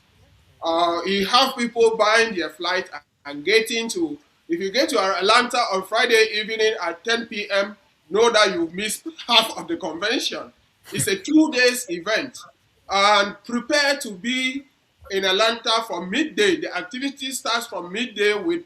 You have people buying their flight and getting to. If you get to Atlanta on Friday evening at 10 p.m., know that you missed half of the convention. It's a 2 days event, and prepare to be in Atlanta from midday. The activity starts from midday with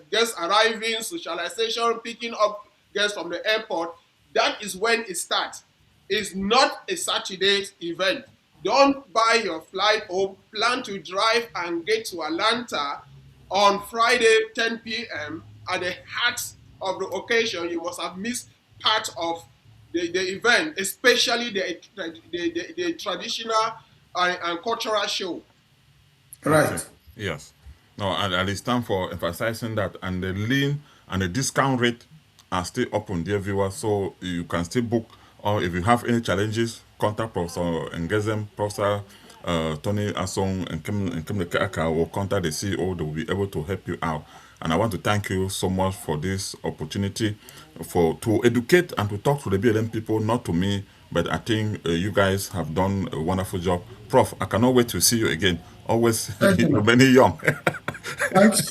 guests arriving, socialization, picking up guests from the airport. That is when it starts. It's not a Saturday event. Don't buy your flight or plan to drive and get to Atlanta on Friday 10 p.m. at the heart of the occasion. You must have missed part of the event, especially the traditional and cultural show. Okay. Right. Yes. No, and it's time for emphasizing that, and the lien and the discount rate are still open, dear viewers, so you can still book. Or if you have any challenges, contact Professor Ngezem, Professor Tony Asong, and Kemle Aka, or contact the CEO. They will be able to help you out. And I want to thank you so much for this opportunity to educate and to talk to the BLM people, not to me, but I think you guys have done a wonderful job. Prof, I cannot wait to see you again. Always Thank you. remaining young. Thank you.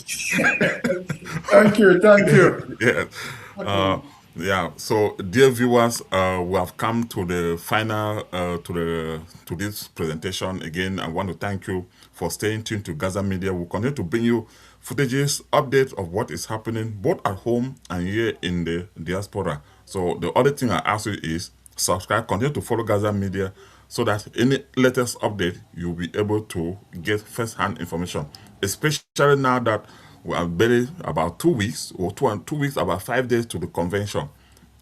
Thank you. Thank you. Yeah. Yeah. So, dear viewers, we have come to the final to this presentation. Again, I want to thank you for staying tuned to Gaza Media. We'll continue to bring you footages, updates of what is happening both at home and here in the diaspora. So, the other thing I ask you is subscribe, continue to follow Gaza Media, so that any latest update you'll be able to get first-hand information, especially now that we are barely about 2 weeks, or 2 weeks, about 5 days to the convention.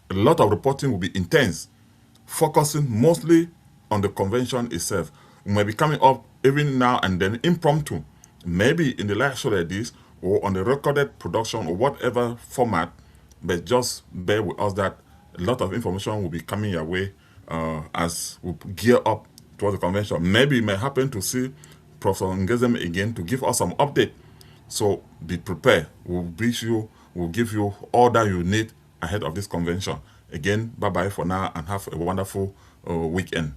A lot of reporting will be intense, focusing mostly on the convention itself. We may be coming up even now and then impromptu, maybe in the live show like this, or on the recorded production, or whatever format, but just bear with us that a lot of information will be coming your way as we gear up towards the convention. Maybe you may happen to see Professor Ngezem again to give us some update. So be prepared. We'll give you all that you need ahead of this convention. Again, bye-bye for now and have a wonderful weekend.